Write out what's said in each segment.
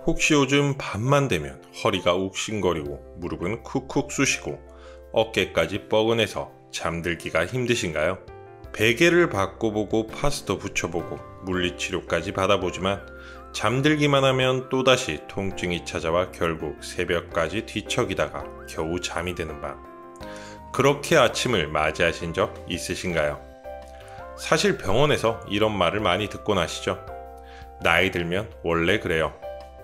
혹시 요즘 밤만 되면 허리가 욱신거리고 무릎은 쿡쿡 쑤시고 어깨까지 뻐근해서 잠들기가 힘드신가요? 베개를 바꿔보고 파스도 붙여보고 물리치료까지 받아보지만 잠들기만 하면 또다시 통증이 찾아와 결국 새벽까지 뒤척이다가 겨우 잠이 드는 밤. 그렇게 아침을 맞이하신 적 있으신가요? 사실 병원에서 이런 말을 많이 듣곤 하시죠. 나이 들면 원래 그래요.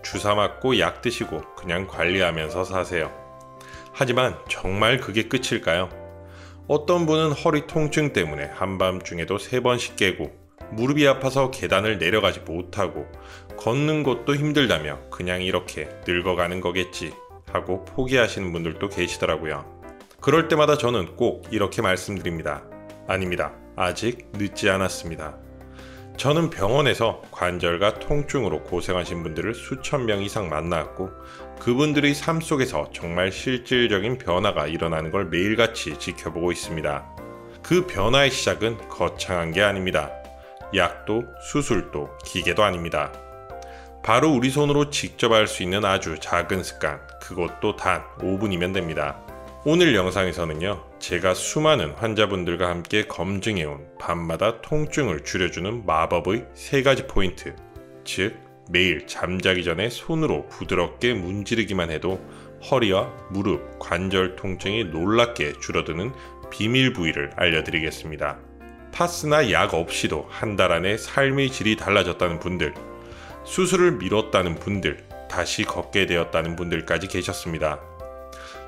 주사 맞고 약 드시고 그냥 관리하면서 사세요. 하지만 정말 그게 끝일까요? 어떤 분은 허리 통증 때문에 한밤중에도 3번씩 깨고 무릎이 아파서 계단을 내려가지 못하고 걷는 것도 힘들다며 그냥 이렇게 늙어가는 거겠지 하고 포기하시는 분들도 계시더라고요. 그럴 때마다 저는 꼭 이렇게 말씀드립니다. 아닙니다. 아직 늦지 않았습니다. 저는 병원에서 관절과 통증으로 고생하신 분들을 수천 명 이상 만나왔고 그분들의 삶 속에서 정말 실질적인 변화가 일어나는 걸 매일같이 지켜보고 있습니다. 그 변화의 시작은 거창한 게 아닙니다. 약도 수술도 기계도 아닙니다. 바로 우리 손으로 직접 할 수 있는 아주 작은 습관, 그것도 단 5분이면 됩니다. 오늘 영상에서는요, 제가 수많은 환자분들과 함께 검증해온 밤마다 통증을 줄여주는 마법의 3가지 포인트, 즉 매일 잠자기 전에 손으로 부드럽게 문지르기만 해도 허리와 무릎, 관절 통증이 놀랍게 줄어드는 비밀 부위를 알려드리겠습니다. 파스나 약 없이도 한 달 안에 삶의 질이 달라졌다는 분들, 수술을 미뤘다는 분들, 다시 걷게 되었다는 분들까지 계셨습니다.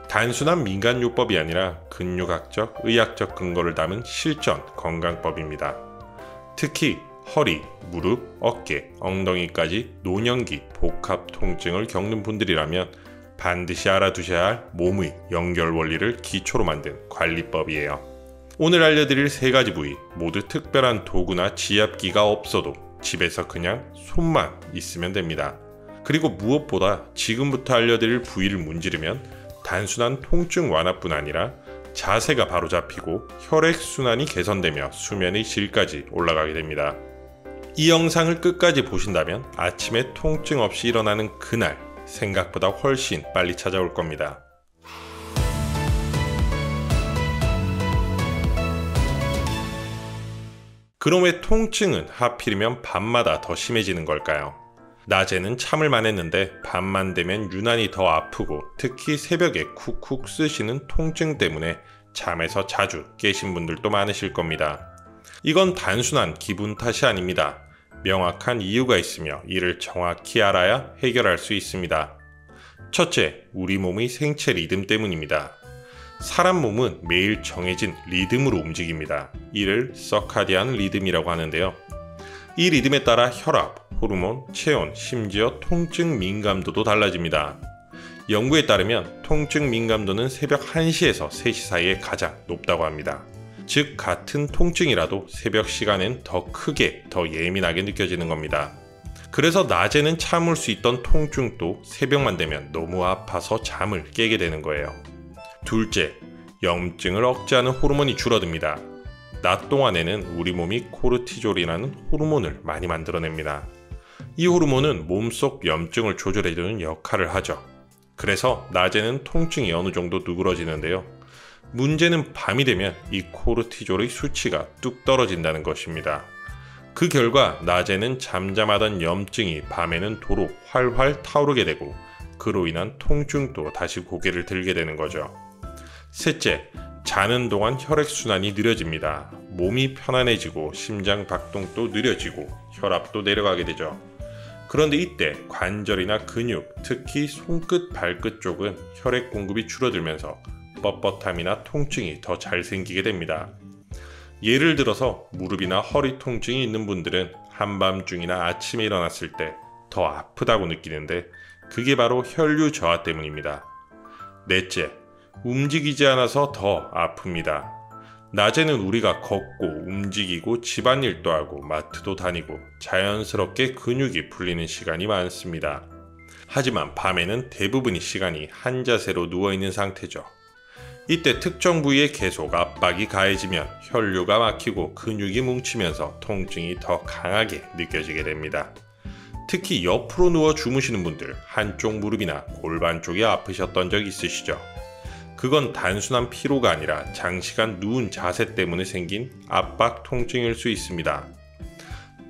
단순한 민간요법이 아니라 근육학적, 의학적 근거를 담은 실전 건강법입니다. 특히 허리, 무릎, 어깨, 엉덩이까지 노년기 복합 통증을 겪는 분들이라면 반드시 알아두셔야 할 몸의 연결 원리를 기초로 만든 관리법이에요. 오늘 알려드릴 3가지 부위 모두 특별한 도구나 지압기가 없어도 집에서 그냥 손만 있으면 됩니다. 그리고 무엇보다 지금부터 알려드릴 부위를 문지르면 단순한 통증 완화뿐 아니라 자세가 바로 잡히고 혈액순환이 개선되며 수면의 질까지 올라가게 됩니다. 이 영상을 끝까지 보신다면 아침에 통증 없이 일어나는 그날 생각보다 훨씬 빨리 찾아올 겁니다. 그럼 왜 통증은 하필이면 밤마다 더 심해지는 걸까요? 낮에는 참을만 했는데 밤만 되면 유난히 더 아프고 특히 새벽에 쿡쿡 쑤시는 통증 때문에 잠에서 자주 깨신 분들도 많으실 겁니다. 이건 단순한 기분 탓이 아닙니다. 명확한 이유가 있으며 이를 정확히 알아야 해결할 수 있습니다. 첫째, 우리 몸의 생체 리듬 때문입니다. 사람 몸은 매일 정해진 리듬으로 움직입니다. 이를 서카디안 리듬이라고 하는데요. 이 리듬에 따라 혈압, 호르몬, 체온, 심지어 통증 민감도도 달라집니다. 연구에 따르면 통증 민감도는 새벽 1시에서 3시 사이에 가장 높다고 합니다. 즉 같은 통증이라도 새벽 시간엔 더 크게, 더 예민하게 느껴지는 겁니다. 그래서 낮에는 참을 수 있던 통증도 새벽만 되면 너무 아파서 잠을 깨게 되는 거예요. 둘째, 염증을 억제하는 호르몬이 줄어듭니다. 낮 동안에는 우리 몸이 코르티졸이라는 호르몬을 많이 만들어냅니다. 이 호르몬은 몸속 염증을 조절해주는 역할을 하죠. 그래서 낮에는 통증이 어느 정도 누그러지는데요. 문제는 밤이 되면 이 코르티졸의 수치가 뚝 떨어진다는 것입니다. 그 결과 낮에는 잠잠하던 염증이 밤에는 도로 활활 타오르게 되고 그로 인한 통증도 다시 고개를 들게 되는 거죠. 셋째, 자는 동안 혈액순환이 느려집니다. 몸이 편안해지고 심장 박동도 느려지고 혈압도 내려가게 되죠. 그런데 이때 관절이나 근육, 특히 손끝, 발끝 쪽은 혈액 공급이 줄어들면서 뻣뻣함이나 통증이 더 잘 생기게 됩니다. 예를 들어서 무릎이나 허리 통증이 있는 분들은 한밤중이나 아침에 일어났을 때 더 아프다고 느끼는데 그게 바로 혈류 저하 때문입니다. 넷째, 움직이지 않아서 더 아픕니다. 낮에는 우리가 걷고 움직이고 집안일도 하고 마트도 다니고 자연스럽게 근육이 풀리는 시간이 많습니다. 하지만 밤에는 대부분의 시간이 한 자세로 누워있는 상태죠. 이때 특정 부위에 계속 압박이 가해지면 혈류가 막히고 근육이 뭉치면서 통증이 더 강하게 느껴지게 됩니다. 특히 옆으로 누워 주무시는 분들 한쪽 무릎이나 골반 쪽이 아프셨던 적 있으시죠? 그건 단순한 피로가 아니라 장시간 누운 자세 때문에 생긴 압박 통증일 수 있습니다.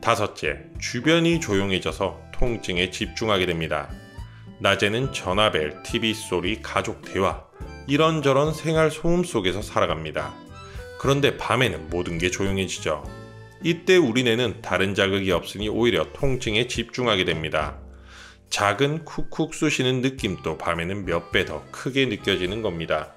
다섯째, 주변이 조용해져서 통증에 집중하게 됩니다. 낮에는 전화벨, TV 소리, 가족 대화, 이런저런 생활 소음 속에서 살아갑니다. 그런데 밤에는 모든 게 조용해지죠. 이때 우리 뇌는 다른 자극이 없으니 오히려 통증에 집중하게 됩니다. 작은 쿡쿡 쑤시는 느낌도 밤에는 몇 배 더 크게 느껴지는 겁니다.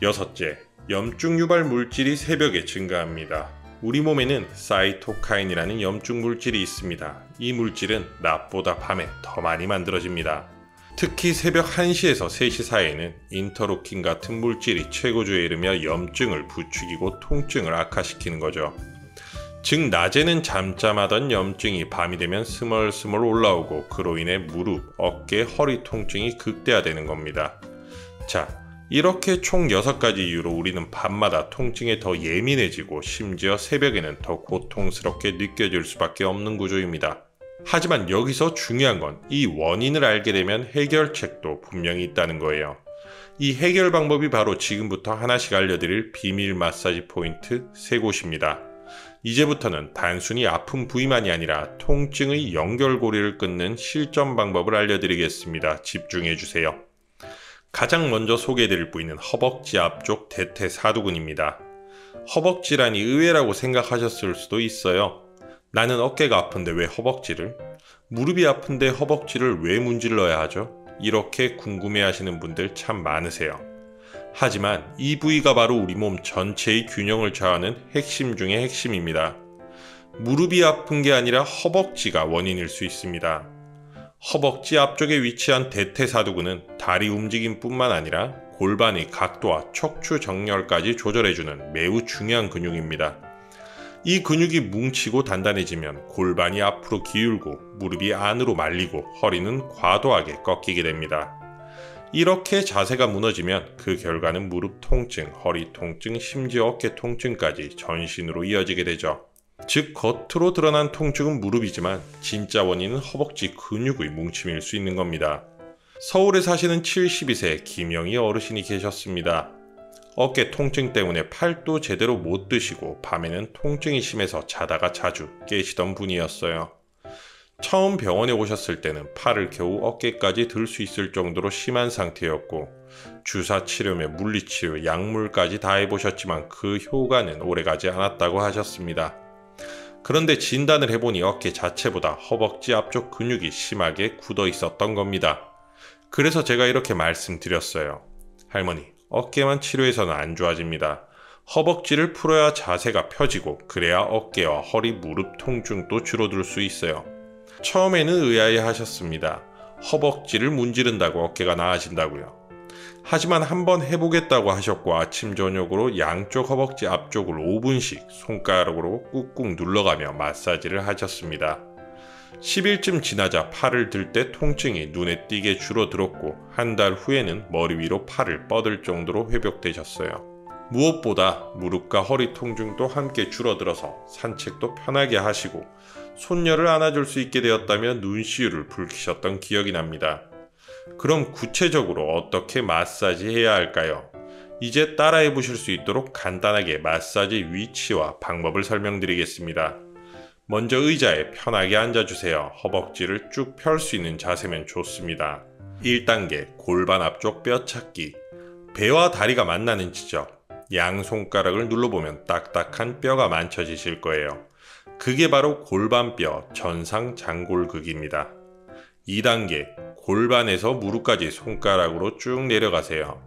여섯째, 염증 유발 물질이 새벽에 증가합니다. 우리 몸에는 사이토카인이라는 염증 물질이 있습니다. 이 물질은 낮보다 밤에 더 많이 만들어집니다. 특히 새벽 1시에서 3시 사이에는 인터루킨 같은 물질이 최고조에 이르며 염증을 부추기고 통증을 악화시키는 거죠. 즉 낮에는 잠잠하던 염증이 밤이 되면 스멀스멀 올라오고 그로 인해 무릎, 어깨, 허리 통증이 극대화되는 겁니다. 자, 이렇게 총 6가지 이유로 우리는 밤마다 통증에 더 예민해지고 심지어 새벽에는 더 고통스럽게 느껴질 수밖에 없는 구조입니다. 하지만 여기서 중요한 건 이 원인을 알게 되면 해결책도 분명히 있다는 거예요. 이 해결 방법이 바로 지금부터 하나씩 알려드릴 비밀 마사지 포인트 3곳입니다. 이제부터는 단순히 아픈 부위만이 아니라 통증의 연결고리를 끊는 실전 방법을 알려드리겠습니다. 집중해주세요. 가장 먼저 소개해드릴 부위는 허벅지 앞쪽 대퇴사두근입니다. 허벅 질환이 의외라고 생각하셨을 수도 있어요. 나는 어깨가 아픈데 왜 허벅지를? 무릎이 아픈데 허벅지를 왜 문질러야 하죠? 이렇게 궁금해하시는 분들 참 많으세요. 하지만 이 부위가 바로 우리 몸 전체의 균형을 좌우하는 핵심 중의 핵심입니다. 무릎이 아픈 게 아니라 허벅지가 원인일 수 있습니다. 허벅지 앞쪽에 위치한 대퇴사두근은 다리 움직임뿐만 아니라 골반의 각도와 척추 정렬까지 조절해주는 매우 중요한 근육입니다. 이 근육이 뭉치고 단단해지면 골반이 앞으로 기울고 무릎이 안으로 말리고 허리는 과도하게 꺾이게 됩니다. 이렇게 자세가 무너지면 그 결과는 무릎 통증, 허리 통증, 심지어 어깨 통증까지 전신으로 이어지게 되죠. 즉 겉으로 드러난 통증은 무릎이지만 진짜 원인은 허벅지 근육의 뭉침일 수 있는 겁니다. 서울에 사시는 72세 김영희 어르신이 계셨습니다. 어깨 통증 때문에 팔도 제대로 못 드시고 밤에는 통증이 심해서 자다가 자주 깨시던 분이었어요. 처음 병원에 오셨을 때는 팔을 겨우 어깨까지 들 수 있을 정도로 심한 상태였고 주사 치료며 물리치료, 약물까지 다 해보셨지만 그 효과는 오래가지 않았다고 하셨습니다. 그런데 진단을 해보니 어깨 자체보다 허벅지 앞쪽 근육이 심하게 굳어 있었던 겁니다. 그래서 제가 이렇게 말씀드렸어요. 할머니, 어깨만 치료해서는 안 좋아집니다. 허벅지를 풀어야 자세가 펴지고 그래야 어깨와 허리, 무릎 통증도 줄어들 수 있어요. 처음에는 의아해 하셨습니다. 허벅지를 문지른다고 어깨가 나아진다고요. 하지만 한번 해보겠다고 하셨고 아침 저녁으로 양쪽 허벅지 앞쪽을 5분씩 손가락으로 꾹꾹 눌러가며 마사지를 하셨습니다. 10일쯤 지나자 팔을 들 때 통증이 눈에 띄게 줄어들었고 한 달 후에는 머리 위로 팔을 뻗을 정도로 회복되셨어요. 무엇보다 무릎과 허리 통증도 함께 줄어들어서 산책도 편하게 하시고 손녀를 안아줄 수 있게 되었다며 눈시울을 붉히셨던 기억이 납니다. 그럼 구체적으로 어떻게 마사지 해야 할까요? 이제 따라해 보실 수 있도록 간단하게 마사지 위치와 방법을 설명드리겠습니다. 먼저 의자에 편하게 앉아주세요. 허벅지를 쭉 펼 수 있는 자세면 좋습니다. 1단계 골반 앞쪽 뼈 찾기. 배와 다리가 만나는 지점. 양 손가락을 눌러보면 딱딱한 뼈가 만져지실 거예요. 그게 바로 골반뼈 전상장골극입니다. 2단계 골반에서 무릎까지 손가락으로 쭉 내려가세요.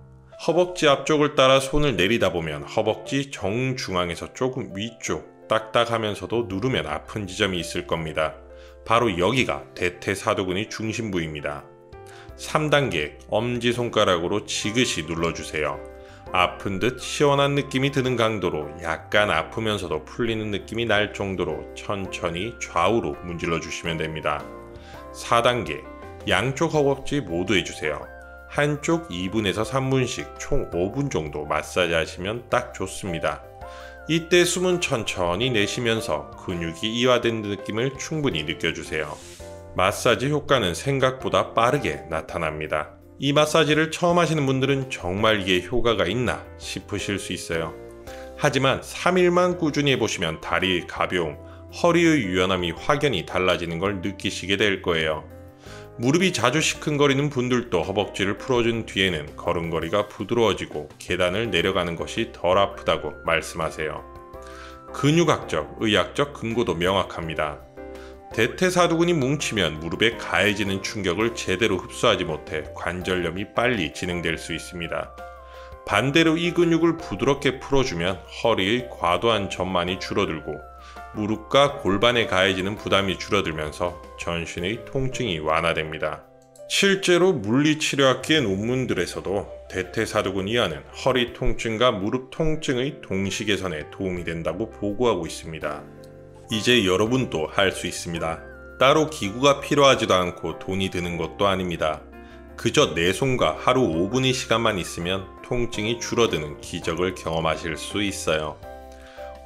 허벅지 앞쪽을 따라 손을 내리다 보면 허벅지 정중앙에서 조금 위쪽 딱딱하면서도 누르면 아픈 지점이 있을 겁니다. 바로 여기가 대퇴사두근의 중심 부위입니다. 3단계 엄지손가락으로 지그시 눌러주세요. 아픈 듯 시원한 느낌이 드는 강도로 약간 아프면서도 풀리는 느낌이 날 정도로 천천히 좌우로 문질러 주시면 됩니다. 4단계 양쪽 허벅지 모두 해주세요. 한쪽 2분에서 3분씩 총 5분 정도 마사지 하시면 딱 좋습니다. 이때 숨은 천천히 내쉬면서 근육이 이완된 느낌을 충분히 느껴주세요. 마사지 효과는 생각보다 빠르게 나타납니다. 이 마사지를 처음 하시는 분들은 정말 이게 효과가 있나 싶으실 수 있어요. 하지만 3일만 꾸준히 해보시면 다리의 가벼움, 허리의 유연함이 확연히 달라지는 걸 느끼시게 될 거예요. 무릎이 자주 시큰거리는 분들도 허벅지를 풀어준 뒤에는 걸음걸이가 부드러워지고 계단을 내려가는 것이 덜 아프다고 말씀하세요. 근육학적, 의학적 근거도 명확합니다. 대퇴사두근이 뭉치면 무릎에 가해지는 충격을 제대로 흡수하지 못해 관절염이 빨리 진행될 수 있습니다. 반대로 이 근육을 부드럽게 풀어주면 허리의 과도한 전만이 줄어들고 무릎과 골반에 가해지는 부담이 줄어들면서 전신의 통증이 완화됩니다. 실제로 물리치료학계의 논문들에서도 대퇴사두근 이완은 허리 통증과 무릎 통증의 동시 개선에 도움이 된다고 보고하고 있습니다. 이제 여러분도 할 수 있습니다. 따로 기구가 필요하지도 않고 돈이 드는 것도 아닙니다. 그저 내 손과 하루 5분의 시간만 있으면 통증이 줄어드는 기적을 경험하실 수 있어요.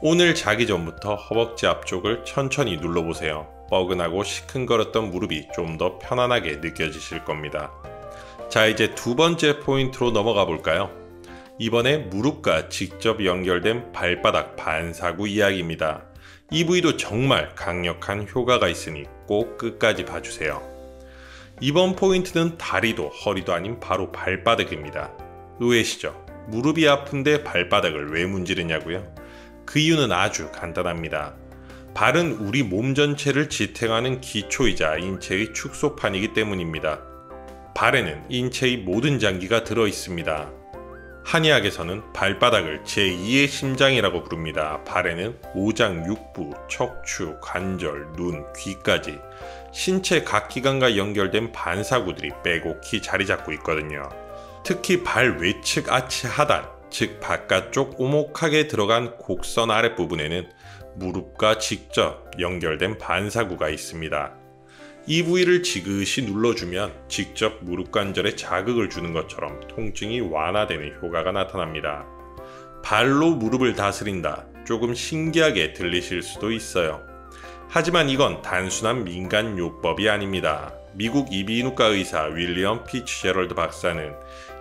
오늘 자기 전부터 허벅지 앞쪽을 천천히 눌러보세요. 뻐근하고 시큰거렸던 무릎이 좀 더 편안하게 느껴지실 겁니다. 자, 이제 두 번째 포인트로 넘어가 볼까요? 이번에 무릎과 직접 연결된 발바닥 반사구 이야기입니다. 이 부위도 정말 강력한 효과가 있으니 꼭 끝까지 봐주세요. 이번 포인트는 다리도 허리도 아닌 바로 발바닥입니다. 의외시죠? 무릎이 아픈데 발바닥을 왜 문지르냐고요? 그 이유는 아주 간단합니다. 발은 우리 몸 전체를 지탱하는 기초이자 인체의 축소판이기 때문입니다. 발에는 인체의 모든 장기가 들어 있습니다. 한의학에서는 발바닥을 제2의 심장이라고 부릅니다. 발에는 오장, 육부, 척추, 관절, 눈, 귀까지 신체 각 기관과 연결된 반사구들이 빼곡히 자리 잡고 있거든요. 특히 발 외측 아치 하단, 즉 바깥쪽 오목하게 들어간 곡선 아랫부분에는 무릎과 직접 연결된 반사구가 있습니다. 이 부위를 지그시 눌러주면 직접 무릎 관절에 자극을 주는 것처럼 통증이 완화되는 효과가 나타납니다. 발로 무릎을 다스린다. 조금 신기하게 들리실 수도 있어요. 하지만 이건 단순한 민간요법이 아닙니다. 미국 이비인후과 의사 윌리엄 피츠제럴드 박사는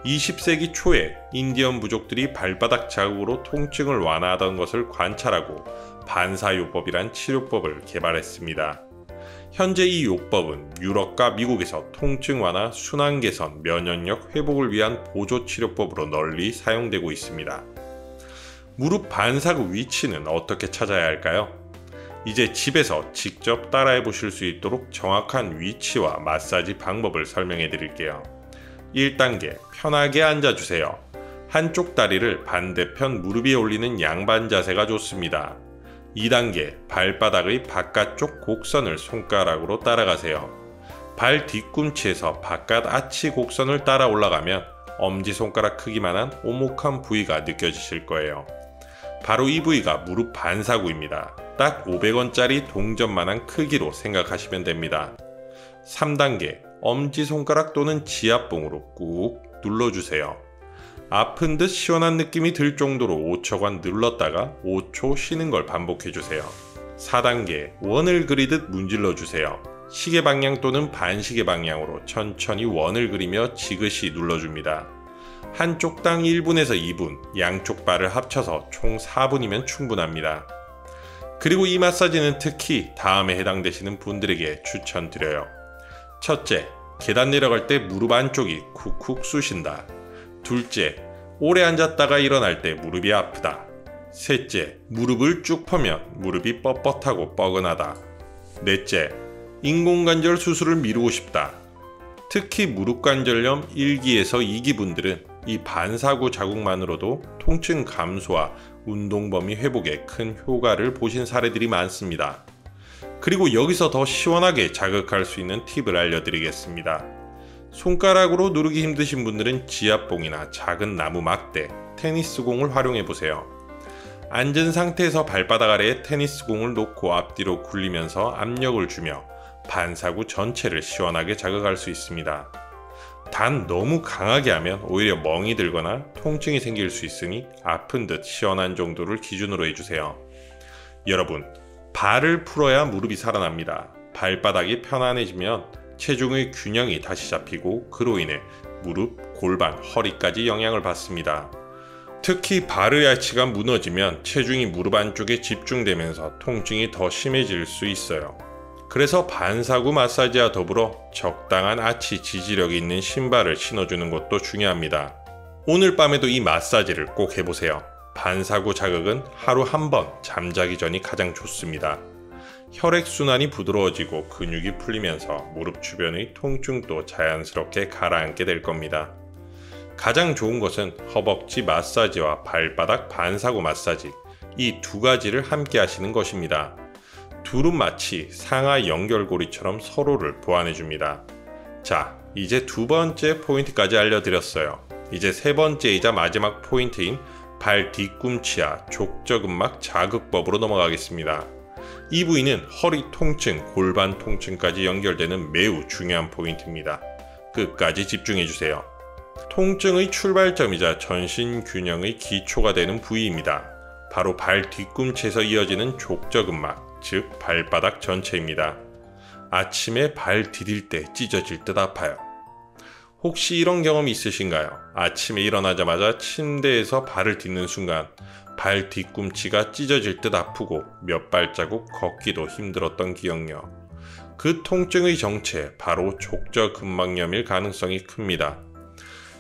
20세기 초에 인디언 부족들이 발바닥 자국으로 통증을 완화하던 것을 관찰하고 반사요법이란 치료법을 개발했습니다. 현재 이 요법은 유럽과 미국에서 통증 완화, 순환 개선, 면역력 회복을 위한 보조 치료법으로 널리 사용되고 있습니다. 무릎 반사구 위치는 어떻게 찾아야 할까요? 이제 집에서 직접 따라해 보실 수 있도록 정확한 위치와 마사지 방법을 설명해 드릴게요. 1단계, 편하게 앉아주세요. 한쪽 다리를 반대편 무릎 위에 올리는 양반 자세가 좋습니다. 2단계, 발바닥의 바깥쪽 곡선을 손가락으로 따라가세요. 발 뒤꿈치에서 바깥 아치 곡선을 따라 올라가면 엄지손가락 크기만한 오목한 부위가 느껴지실 거예요. 바로 이 부위가 무릎 반사구입니다. 딱 500원짜리 동전만한 크기로 생각하시면 됩니다. 3단계, 엄지손가락 또는 지압봉으로 꾹 눌러주세요. 아픈 듯 시원한 느낌이 들 정도로 5초간 눌렀다가 5초 쉬는 걸 반복해주세요. 4단계, 원을 그리듯 문질러주세요. 시계 방향 또는 반시계 방향으로 천천히 원을 그리며 지그시 눌러줍니다. 한쪽당 1분에서 2분, 양쪽 발을 합쳐서 총 4분이면 충분합니다. 그리고 이 마사지는 특히 다음에 해당되시는 분들에게 추천드려요. 첫째, 계단 내려갈 때 무릎 안쪽이 쿡쿡 쑤신다. 둘째, 오래 앉았다가 일어날 때 무릎이 아프다. 셋째, 무릎을 쭉 펴면 무릎이 뻣뻣하고 뻐근하다. 넷째, 인공관절 수술을 미루고 싶다. 특히 무릎관절염 1기에서 2기 분들은 이 반사구 자국만으로도 통증 감소와 운동 범위 회복에 큰 효과를 보신 사례들이 많습니다. 그리고 여기서 더 시원하게 자극할 수 있는 팁을 알려드리겠습니다. 손가락으로 누르기 힘드신 분들은 지압봉이나 작은 나무 막대, 테니스공을 활용해보세요. 앉은 상태에서 발바닥 아래에 테니스공을 놓고 앞뒤로 굴리면서 압력을 주며 반사구 전체를 시원하게 자극할 수 있습니다. 단 너무 강하게 하면 오히려 멍이 들거나 통증이 생길 수 있으니 아픈 듯 시원한 정도를 기준으로 해주세요. 여러분, 발을 풀어야 무릎이 살아납니다. 발바닥이 편안해지면 체중의 균형이 다시 잡히고 그로 인해 무릎, 골반, 허리까지 영향을 받습니다. 특히 발의 아치가 무너지면 체중이 무릎 안쪽에 집중되면서 통증이 더 심해질 수 있어요. 그래서 반사구 마사지와 더불어 적당한 아치 지지력이 있는 신발을 신어주는 것도 중요합니다. 오늘 밤에도 이 마사지를 꼭 해보세요. 반사구 자극은 하루 한 번 잠자기 전이 가장 좋습니다. 혈액순환이 부드러워지고 근육이 풀리면서 무릎 주변의 통증도 자연스럽게 가라앉게 될 겁니다. 가장 좋은 것은 허벅지 마사지와 발바닥 반사구 마사지, 이 두 가지를 함께 하시는 것입니다. 둘은 마치 상하 연결고리처럼 서로를 보완해줍니다. 자, 이제 두 번째 포인트까지 알려드렸어요. 이제 세 번째이자 마지막 포인트인 발 뒤꿈치와 족저근막 자극법으로 넘어가겠습니다. 이 부위는 허리 통증, 골반 통증까지 연결되는 매우 중요한 포인트입니다. 끝까지 집중해주세요. 통증의 출발점이자 전신 균형의 기초가 되는 부위입니다. 바로 발 뒤꿈치에서 이어지는 족저근막, 즉 발바닥 전체입니다. 아침에 발 디딜 때 찢어질 듯 아파요. 혹시 이런 경험이 있으신가요? 아침에 일어나자마자 침대에서 발을 딛는 순간 발 뒤꿈치가 찢어질 듯 아프고 몇 발자국 걷기도 힘들었던 기억력. 그 통증의 정체, 바로 족저근막염일 가능성이 큽니다.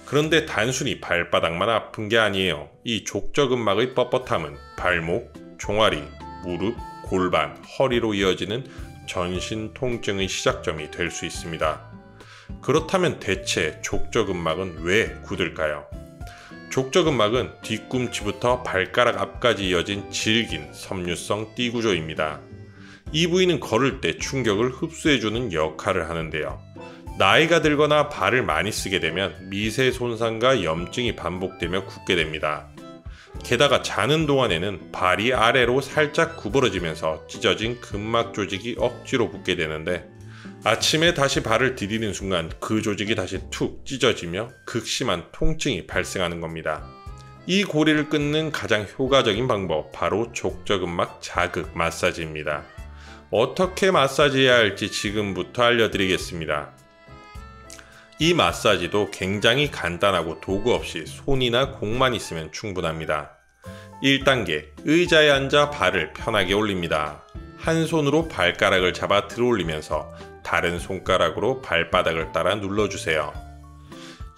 그런데 단순히 발바닥만 아픈 게 아니에요. 이 족저근막의 뻣뻣함은 발목, 종아리, 무릎, 골반, 허리로 이어지는 전신 통증의 시작점이 될 수 있습니다. 그렇다면 대체 족저근막은 왜 굳을까요? 족저근막은 뒤꿈치부터 발가락 앞까지 이어진 질긴 섬유성 띠구조입니다. 이 부위는 걸을 때 충격을 흡수해주는 역할을 하는데요. 나이가 들거나 발을 많이 쓰게 되면 미세 손상과 염증이 반복되며 굳게 됩니다. 게다가 자는 동안에는 발이 아래로 살짝 구부러지면서 찢어진 근막 조직이 억지로 붙게 되는데 아침에 다시 발을 디디는 순간 그 조직이 다시 툭 찢어지며 극심한 통증이 발생하는 겁니다. 이 고리를 끊는 가장 효과적인 방법, 바로 족저근막 자극 마사지입니다. 어떻게 마사지해야 할지 지금부터 알려드리겠습니다. 이 마사지도 굉장히 간단하고 도구 없이 손이나 공만 있으면 충분합니다. 1단계, 의자에 앉아 발을 편하게 올립니다. 한 손으로 발가락을 잡아 들어올리면서 다른 손가락으로 발바닥을 따라 눌러주세요.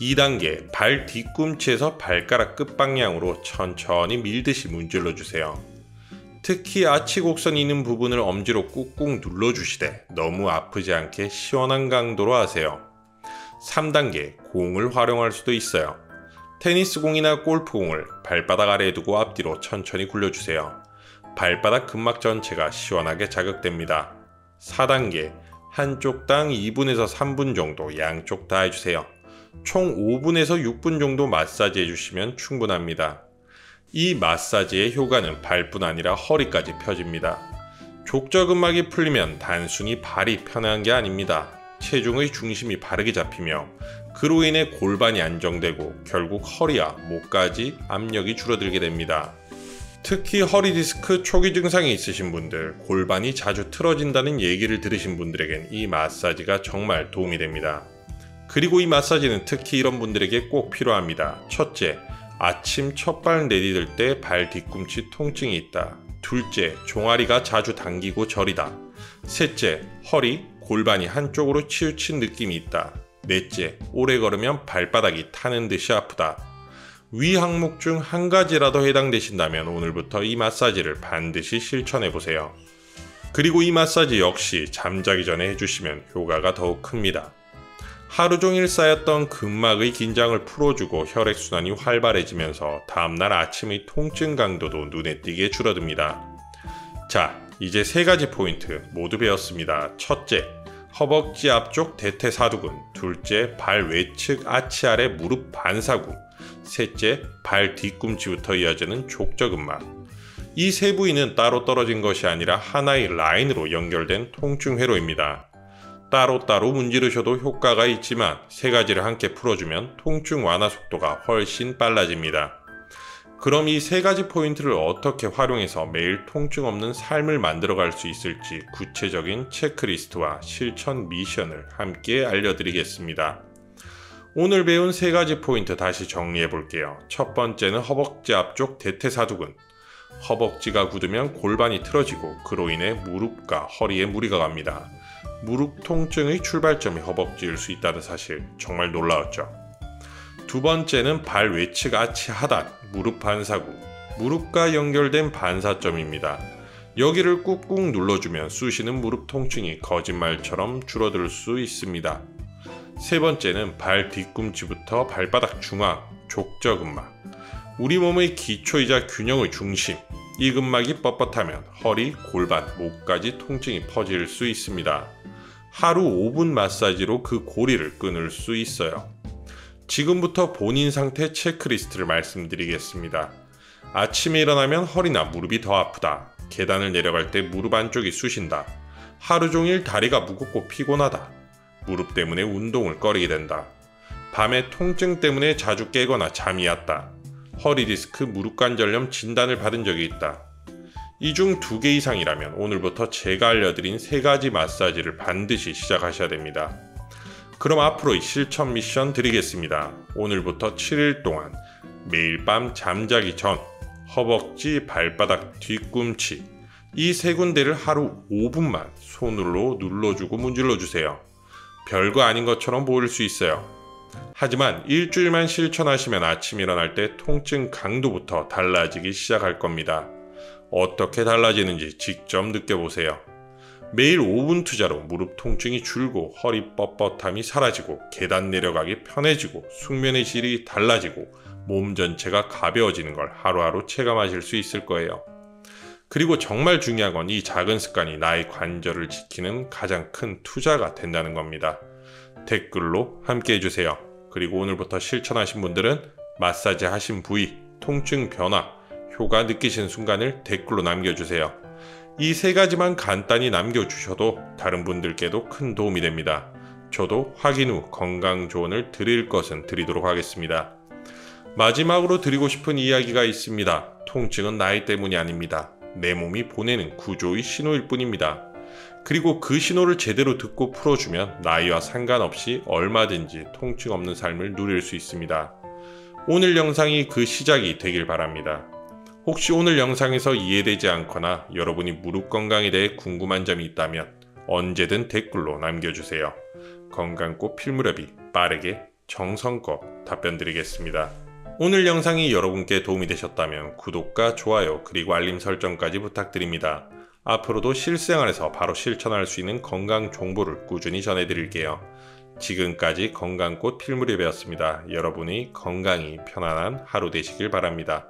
2단계, 발 뒤꿈치에서 발가락 끝방향으로 천천히 밀듯이 문질러주세요. 특히 아치 곡선이 있는 부분을 엄지로 꾹꾹 눌러주시되 너무 아프지 않게 시원한 강도로 하세요. 3단계, 공을 활용할 수도 있어요. 테니스 공이나 골프 공을 발바닥 아래에 두고 앞뒤로 천천히 굴려주세요. 발바닥 근막 전체가 시원하게 자극됩니다. 4단계, 한쪽당 2분에서 3분 정도 양쪽 다 해주세요. 총 5분에서 6분 정도 마사지 해주시면 충분합니다. 이 마사지의 효과는 발뿐 아니라 허리까지 펴집니다. 족저근막이 풀리면 단순히 발이 편한 게 아닙니다. 체중의 중심이 바르게 잡히며 그로 인해 골반이 안정되고 결국 허리와 목까지 압력이 줄어들게 됩니다. 특히 허리 디스크 초기 증상이 있으신 분들, 골반이 자주 틀어진다는 얘기를 들으신 분들에겐 이 마사지가 정말 도움이 됩니다. 그리고 이 마사지는 특히 이런 분들에게 꼭 필요합니다. 첫째, 아침 첫 발 내디딜 때 발 뒤꿈치 통증이 있다. 둘째, 종아리가 자주 당기고 저리다. 셋째, 허리, 골반이 한쪽으로 치우친 느낌이 있다. 넷째, 오래 걸으면 발바닥이 타는 듯이 아프다. 위 항목 중 한 가지라도 해당되신다면 오늘부터 이 마사지를 반드시 실천해보세요. 그리고 이 마사지 역시 잠자기 전에 해주시면 효과가 더욱 큽니다. 하루 종일 쌓였던 근막의 긴장을 풀어주고 혈액순환이 활발해지면서 다음날 아침의 통증 강도도 눈에 띄게 줄어듭니다. 자, 이제 세 가지 포인트 모두 배웠습니다. 첫째, 허벅지 앞쪽 대퇴사두근. 둘째, 발 외측 아치 아래 무릎 반사구. 셋째, 발 뒤꿈치부터 이어지는 족저근막. 이 세 부위는 따로 떨어진 것이 아니라 하나의 라인으로 연결된 통증 회로입니다. 따로따로 문지르셔도 효과가 있지만 세 가지를 함께 풀어주면 통증 완화 속도가 훨씬 빨라집니다. 그럼 이 세 가지 포인트를 어떻게 활용해서 매일 통증 없는 삶을 만들어갈 수 있을지 구체적인 체크리스트와 실천 미션을 함께 알려드리겠습니다. 오늘 배운 세 가지 포인트 다시 정리해 볼게요. 첫 번째는 허벅지 앞쪽 대퇴사두근. 허벅지가 굳으면 골반이 틀어지고 그로 인해 무릎과 허리에 무리가 갑니다. 무릎 통증의 출발점이 허벅지일 수 있다는 사실 정말 놀라웠죠. 두 번째는 발 외측 아치 하단, 무릎 반사구, 무릎과 연결된 반사점입니다. 여기를 꾹꾹 눌러주면 쑤시는 무릎 통증이 거짓말처럼 줄어들 수 있습니다. 세 번째는 발 뒤꿈치부터 발바닥 중앙, 족저근막. 우리 몸의 기초이자 균형의 중심, 이 근막이 뻣뻣하면 허리, 골반, 목까지 통증이 퍼질 수 있습니다. 하루 5분 마사지로 그 고리를 끊을 수 있어요. 지금부터 본인 상태 체크리스트를 말씀드리겠습니다. 아침에 일어나면 허리나 무릎이 더 아프다. 계단을 내려갈 때 무릎 안쪽이 쑤신다. 하루 종일 다리가 무겁고 피곤하다. 무릎 때문에 운동을 꺼리게 된다. 밤에 통증 때문에 자주 깨거나 잠이 왔다. 허리 디스크, 무릎 관절염 진단을 받은 적이 있다. 이 중 2개 이상이라면 오늘부터 제가 알려드린 3가지 마사지를 반드시 시작하셔야 됩니다. 그럼 앞으로의 실천 미션 드리겠습니다. 오늘부터 7일 동안 매일 밤 잠자기 전 허벅지, 발바닥, 뒤꿈치 이 3군데를 하루 5분만 손으로 눌러주고 문질러주세요. 별거 아닌 것처럼 보일 수 있어요. 하지만 일주일만 실천하시면 아침 일어날 때 통증 강도부터 달라지기 시작할 겁니다. 어떻게 달라지는지 직접 느껴보세요. 매일 5분 투자로 무릎 통증이 줄고 허리 뻣뻣함이 사라지고 계단 내려가기 편해지고 숙면의 질이 달라지고 몸 전체가 가벼워지는 걸 하루하루 체감하실 수 있을 거예요. 그리고 정말 중요한 건 이 작은 습관이 나의 관절을 지키는 가장 큰 투자가 된다는 겁니다. 댓글로 함께 해주세요. 그리고 오늘부터 실천하신 분들은 마사지 하신 부위, 통증 변화, 효과 느끼신 순간을 댓글로 남겨주세요. 이 3가지만 간단히 남겨주셔도 다른 분들께도 큰 도움이 됩니다. 저도 확인 후 건강 조언을 드릴 것은 드리도록 하겠습니다. 마지막으로 드리고 싶은 이야기가 있습니다. 통증은 나이 때문이 아닙니다. 내 몸이 보내는 구조의 신호일 뿐입니다. 그리고 그 신호를 제대로 듣고 풀어주면 나이와 상관없이 얼마든지 통증 없는 삶을 누릴 수 있습니다. 오늘 영상이 그 시작이 되길 바랍니다. 혹시 오늘 영상에서 이해되지 않거나 여러분이 무릎 건강에 대해 궁금한 점이 있다면 언제든 댓글로 남겨주세요. 건강꽃 필무렵이 빠르게 정성껏 답변 드리겠습니다. 오늘 영상이 여러분께 도움이 되셨다면 구독과 좋아요 그리고 알림 설정까지 부탁드립니다. 앞으로도 실생활에서 바로 실천할 수 있는 건강 정보를 꾸준히 전해드릴게요. 지금까지 건강꽃 필무렵이었습니다. 여러분이 건강이 편안한 하루 되시길 바랍니다.